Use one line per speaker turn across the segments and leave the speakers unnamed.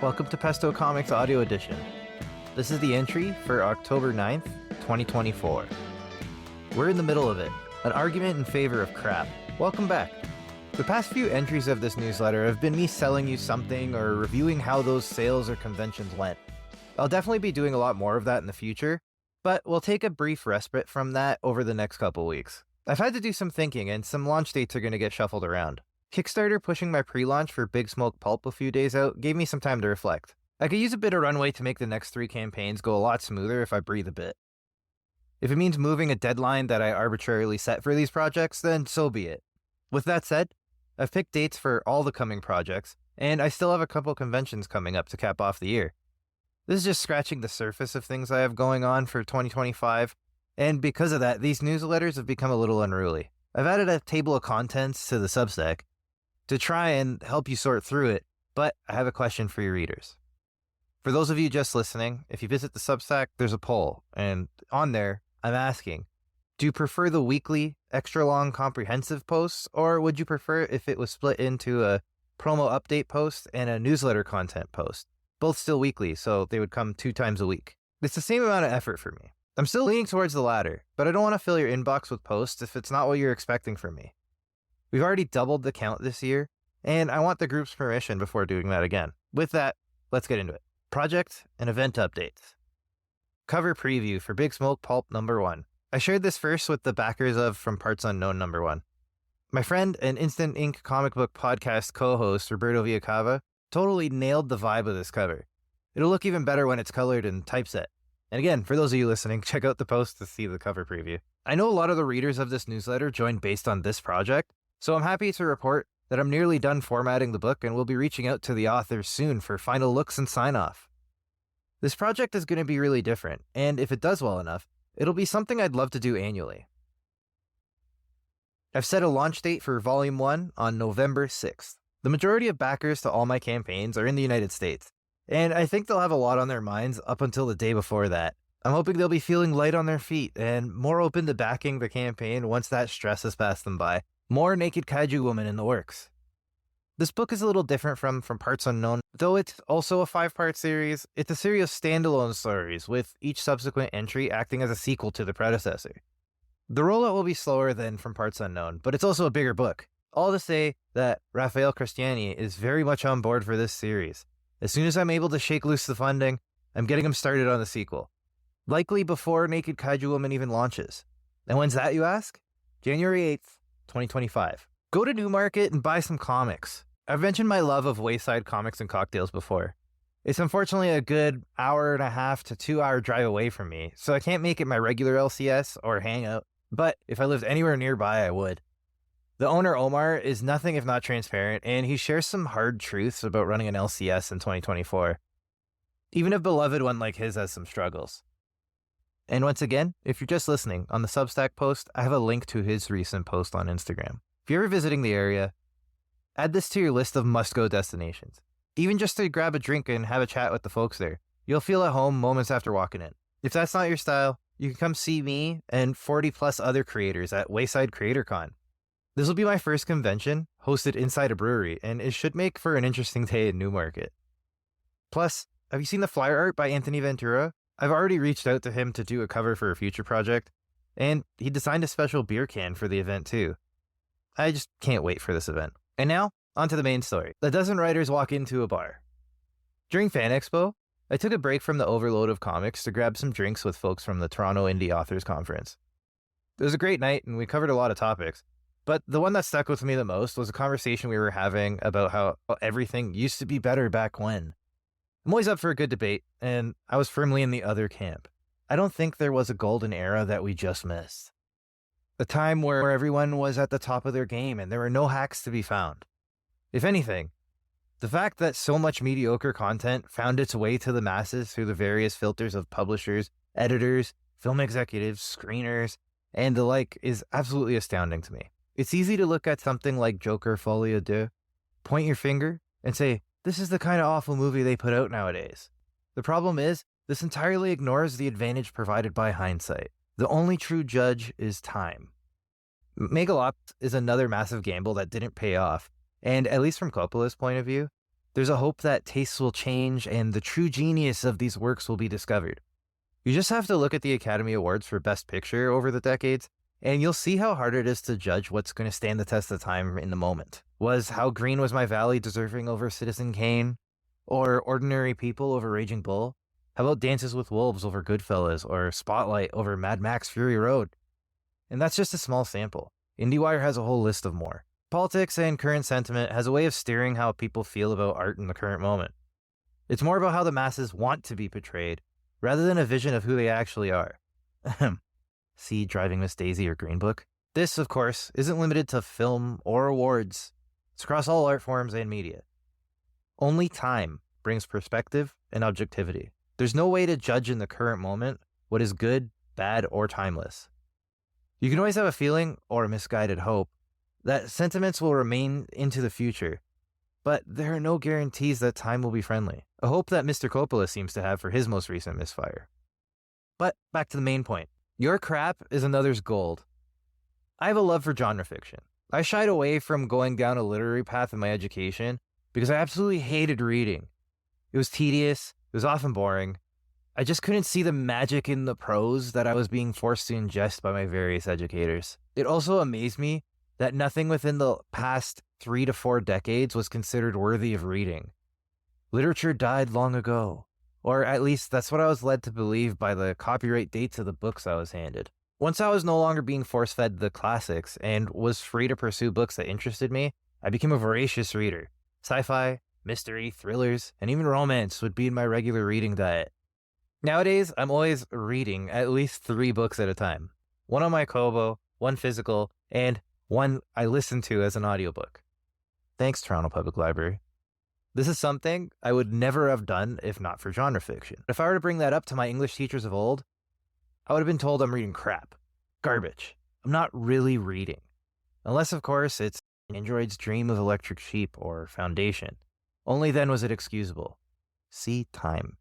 Welcome to Pesto Comics Audio Edition. This is the entry for October 9th, 2024. We're in the middle of it, an argument in favor of crap. Welcome back. The past few entries of this newsletter have been me selling you something or reviewing how those sales or conventions went. I'll definitely be doing a lot more of that in the future, but we'll take a brief respite from that over the next couple weeks. I've had to do some thinking and some launch dates are going to get shuffled around. Kickstarter pushing my pre-launch for Big Smoke Pulp a few days out gave me some time to reflect. I could use a bit of runway to make the next 3 campaigns go a lot smoother if I breathe a bit. If it means moving a deadline that I arbitrarily set for these projects, then so be it. With that said, I've picked dates for all the coming projects, and I still have a couple conventions coming up to cap off the year. This is just scratching the surface of things I have going on for 2025, and because of that, these newsletters have become a little unruly. I've added a table of contents to the Substack to try and help you sort through it, but I have a question for your readers. For those of you just listening, if you visit the Substack, there's a poll, and on there, I'm asking, do you prefer the weekly, extra-long, comprehensive posts, or would you prefer if it was split into a promo update post and a newsletter content post? Both still weekly, so they would come 2 times a week. It's the same amount of effort for me. I'm still leaning towards the latter, but I don't want to fill your inbox with posts if it's not what you're expecting from me. We've already doubled the count this year, and I want the group's permission before doing that again. With that, let's get into it. Project and event updates. Cover preview for Big Smoke Pulp #1. I shared this first with the backers of From Parts Unknown #1. My friend and Instant Ink comic book podcast co-host Roberto Villacava totally nailed the vibe of this cover. It'll look even better when it's colored and typeset. And again, for those of you listening, check out the post to see the cover preview. I know a lot of the readers of this newsletter joined based on this project, so I'm happy to report that I'm nearly done formatting the book and will be reaching out to the authors soon for final looks and sign-off. This project is going to be really different, and if it does well enough, it'll be something I'd love to do annually. I've set a launch date for Volume 1 on November 6th. The majority of backers to all my campaigns are in the United States, and I think they'll have a lot on their minds up until the day before that. I'm hoping they'll be feeling light on their feet and more open to backing the campaign once that stress has passed them by. More Naked Kaiju Woman in the works. This book is a little different from Parts Unknown. Though it's also a 5-part series, it's a series of standalone stories, with each subsequent entry acting as a sequel to the predecessor. The rollout will be slower than From Parts Unknown, but it's also a bigger book. All to say that Raphael Cristiani is very much on board for this series. As soon as I'm able to shake loose the funding, I'm getting him started on the sequel. Likely before Naked Kaiju Woman even launches. And when's that, you ask? January 8th, 2025. Go to Newmarket and buy some comics. I've mentioned my love of Wayside Comics and Cocktails before. It's unfortunately a good 1.5 to 2 hour drive away from me, so I can't make it my regular LCS or hangout, but if I lived anywhere nearby, I would. The owner, Omar, is nothing if not transparent, and he shares some hard truths about running an LCS in 2024. Even a beloved one like his has some struggles. And once again, if you're just listening, on the Substack post, I have a link to his recent post on Instagram. If you're ever visiting the area, add this to your list of must-go destinations. Even just to grab a drink and have a chat with the folks there. You'll feel at home moments after walking in. If that's not your style, you can come see me and 40-plus other creators at Wayside CreatorCon. This will be my first convention, hosted inside a brewery, and it should make for an interesting day in Newmarket. Plus, have you seen the flyer art by Anthony Ventura? I've already reached out to him to do a cover for a future project, and he designed a special beer can for the event too. I just can't wait for this event. And now, on to the main story. A dozen writers walk into a bar. During Fan Expo, I took a break from the overload of comics to grab some drinks with folks from the Toronto Indie Authors Conference. It was a great night, and we covered a lot of topics. But the one that stuck with me the most was a conversation we were having about how everything used to be better back when. I'm always up for a good debate, and I was firmly in the other camp. I don't think there was a golden era that we just missed. A time where everyone was at the top of their game and there were no hacks to be found. If anything, the fact that so much mediocre content found its way to the masses through the various filters of publishers, editors, film executives, screeners, and the like is absolutely astounding to me. It's easy to look at something like Joker Folie à Deux, point your finger, and say, this is the kind of awful movie they put out nowadays. The problem is, this entirely ignores the advantage provided by hindsight. The only true judge is time. Megalopolis is another massive gamble that didn't pay off, and at least from Coppola's point of view, There's a hope that tastes will change and the true genius of these works will be discovered. You just have to look at the Academy Awards for Best Picture over the decades, and you'll see how hard it is to judge what's going to stand the test of time in the moment. Was How Green Was My Valley deserving over Citizen Kane? Or Ordinary People over Raging Bull? How about Dances with Wolves over Goodfellas? Or Spotlight over Mad Max Fury Road? And that's just a small sample. IndieWire has a whole list of more. Politics and current sentiment has a way of steering how people feel about art in the current moment. It's more about how the masses want to be portrayed, rather than a vision of who they actually are. See Driving Miss Daisy or Green Book? This, of course, isn't limited to film or awards. It's across all art forms and media. Only time brings perspective and objectivity. There's no way to judge in the current moment what is good, bad, or timeless. You can always have a feeling, or a misguided hope, that sentiments will remain into the future, but there are no guarantees that time will be friendly. A hope that Mr. Coppola seems to have for his most recent misfire. But back to the main point. Your crap is another's gold. I have a love for genre fiction. I shied away from going down a literary path in my education because I absolutely hated reading. It was tedious, it was often boring. I just couldn't see the magic in the prose that I was being forced to ingest by my various educators. It also amazed me that nothing within the past 3 to 4 decades was considered worthy of reading. Literature died long ago, or at least that's what I was led to believe by the copyright dates of the books I was handed. Once I was no longer being force-fed the classics and was free to pursue books that interested me, I became a voracious reader. Sci-fi, mystery, thrillers, and even romance would be in my regular reading diet. Nowadays, I'm always reading at least 3 books at a time. One on my Kobo, one physical, and one I listen to as an audiobook. Thanks, Toronto Public Library. This is something I would never have done if not for genre fiction. If I were to bring that up to my English teachers of old, I would have been told I'm reading crap. Garbage. I'm not really reading. Unless, of course, it's Android's Dream of Electric Sheep or Foundation. Only then was it excusable. See Time.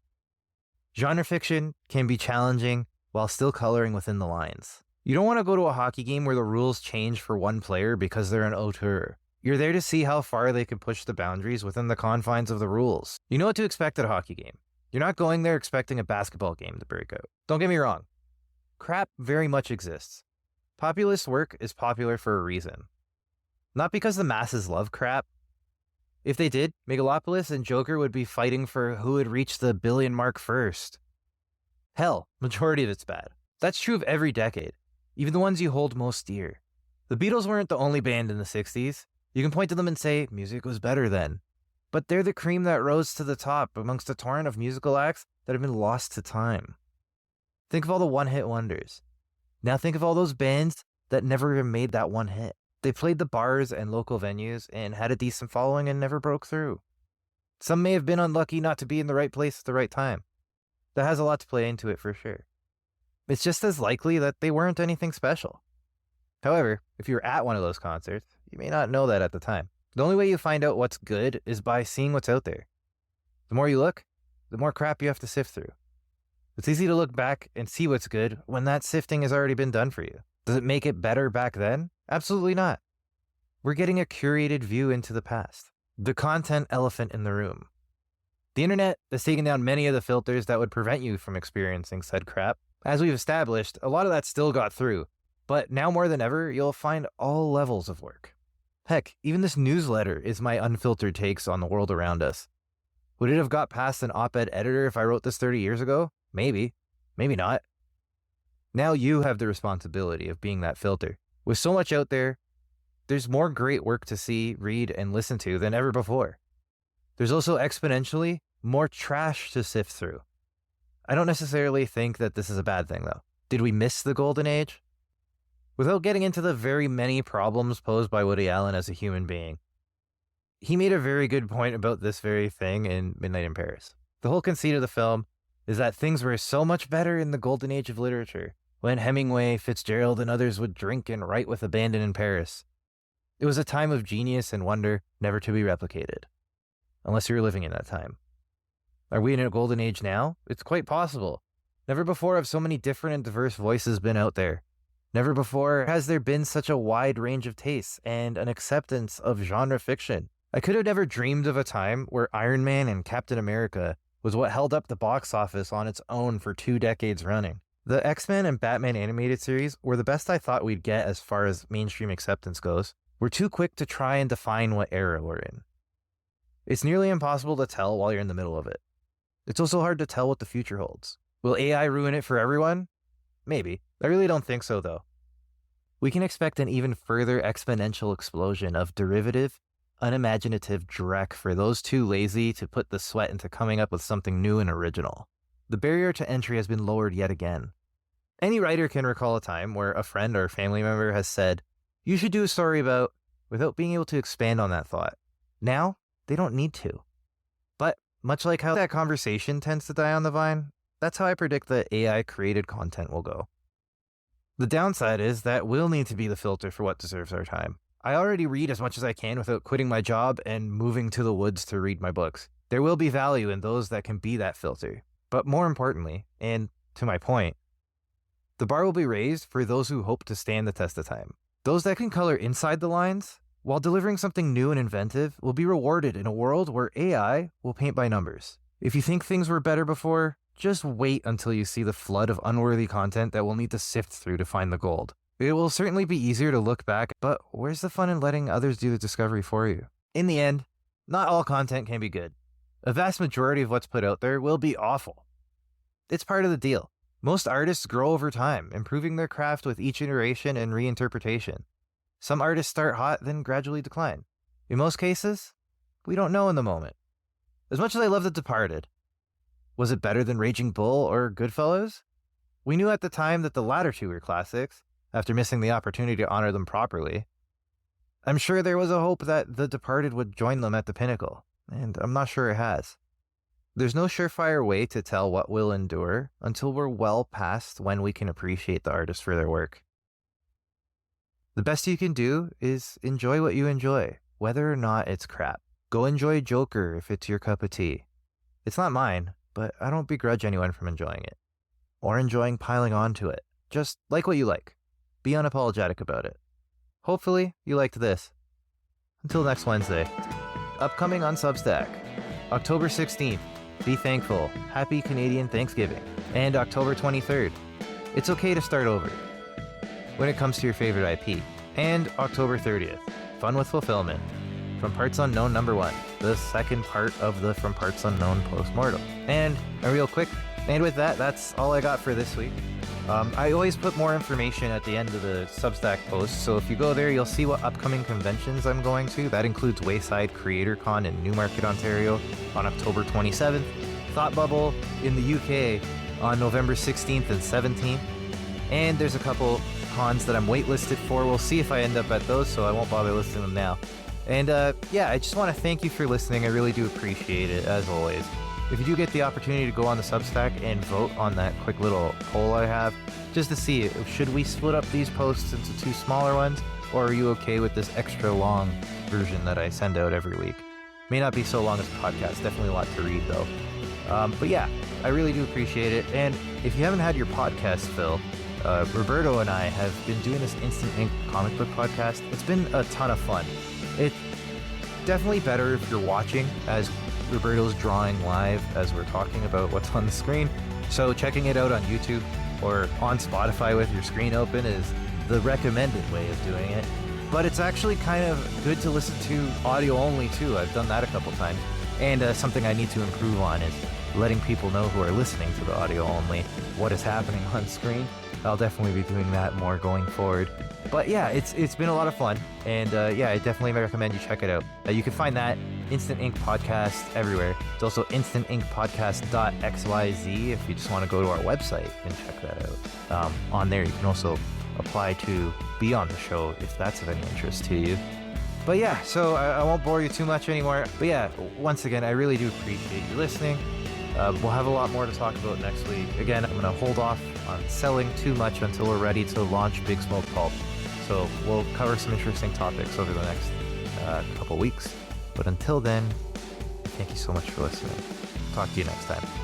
Genre fiction can be challenging while still coloring within the lines. You don't want to go to a hockey game where the rules change for one player because they're an auteur. You're there to see how far they can push the boundaries within the confines of the rules. You know what to expect at a hockey game. You're not going there expecting a basketball game to break out. Don't get me wrong. Crap very much exists. Populist work is popular for a reason. Not because the masses love crap. If they did, Megalopolis and Joker would be fighting for who would reach the billion mark first. Hell, majority of it's bad. That's true of every decade, even the ones you hold most dear. The Beatles weren't the only band in the 60s. You can point to them and say, music was better then. But they're the cream that rose to the top amongst a torrent of musical acts that have been lost to time. Think of all the one-hit wonders. Now think of all those bands that never even made that one hit. They played the bars and local venues and had a decent following and never broke through. Some may have been unlucky not to be in the right place at the right time. That has a lot to play into it for sure. It's just as likely that they weren't anything special. However, if you were at one of those concerts, you may not know that at the time. The only way you find out what's good is by seeing what's out there. The more you look, the more crap you have to sift through. It's easy to look back and see what's good when that sifting has already been done for you. Does it make it better back then? Absolutely not. We're getting a curated view into the past. The content elephant in the room. The internet has taken down many of the filters that would prevent you from experiencing said crap. As we've established, a lot of that still got through. But now more than ever, you'll find all levels of work. Heck, even this newsletter is my unfiltered takes on the world around us. Would it have got past an op-ed editor if I wrote this 30 years ago? Maybe. Maybe not. Now you have the responsibility of being that filter. With so much out there, there's more great work to see, read, and listen to than ever before. There's also exponentially more trash to sift through. I don't necessarily think that this is a bad thing, though. Did we miss the golden age? Without getting into the very many problems posed by Woody Allen as a human being, he made a very good point about this very thing in Midnight in Paris. The whole conceit of the film is that things were so much better in the golden age of literature, when Hemingway, Fitzgerald, and others would drink and write with abandon in Paris. It was a time of genius and wonder never to be replicated. Unless you were living in that time. Are we in a golden age now? It's quite possible. Never before have so many different and diverse voices been out there. Never before has there been such a wide range of tastes and an acceptance of genre fiction. I could have never dreamed of a time where Iron Man and Captain America was what held up the box office on its own for 2 decades running. The X-Men and Batman animated series were the best I thought we'd get as far as mainstream acceptance goes. We're too quick to try and define what era we're in. It's nearly impossible to tell while you're in the middle of it. It's also hard to tell what the future holds. Will AI ruin it for everyone? Maybe. I really don't think so, though. We can expect an even further exponential explosion of derivative, unimaginative dreck for those too lazy to put the sweat into coming up with something new and original. The barrier to entry has been lowered yet again. Any writer can recall a time where a friend or family member has said, "You should do a story about," without being able to expand on that thought. Now, they don't need to. But much like how that conversation tends to die on the vine, that's how I predict that AI-created content will go. The downside is that we'll need to be the filter for what deserves our time. I already read as much as I can without quitting my job and moving to the woods to read my books. There will be value in those that can be that filter. But more importantly, and to my point, the bar will be raised for those who hope to stand the test of time. Those that can color inside the lines, while delivering something new and inventive, will be rewarded in a world where AI will paint by numbers. If you think things were better before, just wait until you see the flood of unworthy content that we'll need to sift through to find the gold. It will certainly be easier to look back, but where's the fun in letting others do the discovery for you? In the end, not all content can be good. A vast majority of what's put out there will be awful. It's part of the deal. Most artists grow over time, improving their craft with each iteration and reinterpretation. Some artists start hot, then gradually decline. In most cases, we don't know in the moment. As much as I love The Departed, was it better than Raging Bull or Goodfellas? We knew at the time that the latter two were classics, after missing the opportunity to honor them properly. I'm sure there was a hope that The Departed would join them at the pinnacle, and I'm not sure it has. There's no surefire way to tell what will endure until we're well past when we can appreciate the artist for their work. The best you can do is enjoy what you enjoy, whether or not it's crap. Go enjoy Joker if it's your cup of tea. It's not mine, but I don't begrudge anyone from enjoying it. Or enjoying piling onto it. Just like what you like. Be unapologetic about it. Hopefully, you liked this. Until next Wednesday. Upcoming on Substack. October 16th. Be thankful. Happy Canadian Thanksgiving. And October 23rd. It's okay to start over. When it comes to your favorite IP. And October 30th. Fun with Fulfillment. From Parts Unknown #1. The second part of the From Parts Unknown postmortem. And a real quick, and with that, that's all I got for this week. I always put more information at the end of the Substack post, so if you go there, you'll see what upcoming conventions I'm going to. That includes Wayside Creator Con in Newmarket, Ontario on October 27th, Thought Bubble in the UK on November 16th and 17th, and there's a couple cons that I'm waitlisted for. We'll see if I end up at those, so I won't bother listing them now. And yeah, I just want to thank you for listening. I really do appreciate it, as always. If you do get the opportunity to go on the Substack and vote on that quick little poll I have, just to see, should we split up these posts into 2 smaller ones, or are you okay with this extra long version that I send out every week? May not be so long as a podcast, definitely a lot to read though. But yeah, I really do appreciate it. And if you haven't had your podcast fill, Roberto and I have been doing this Instant Ink comic book podcast. It's been a ton of fun. It's definitely better if you're watching, as Roberto's drawing live as we're talking about what's on the screen. So checking it out on YouTube or on Spotify with your screen open is the recommended way of doing it. But it's actually kind of good to listen to audio only too. I've done that a couple times. And something I need to improve on is letting people know who are listening to the audio only what is happening on screen. I'll definitely be doing that more going forward. But yeah, it's been a lot of fun, and yeah, I definitely recommend you check it out. You can find that Instant Ink Podcast everywhere. It's also instantinkpodcast.xyz if you just want to go to our website and check that out. On there, you can also apply to be on the show if that's of any interest to you. But yeah, so I won't bore you too much anymore. But yeah, once again, I really do appreciate you listening. We'll have a lot more to talk about next week. Again, I'm going to hold off on selling too much until we're ready to launch Big Smoke Pulp. So we'll cover some interesting topics over the next couple weeks. But until then, thank you so much for listening. Talk to you next time.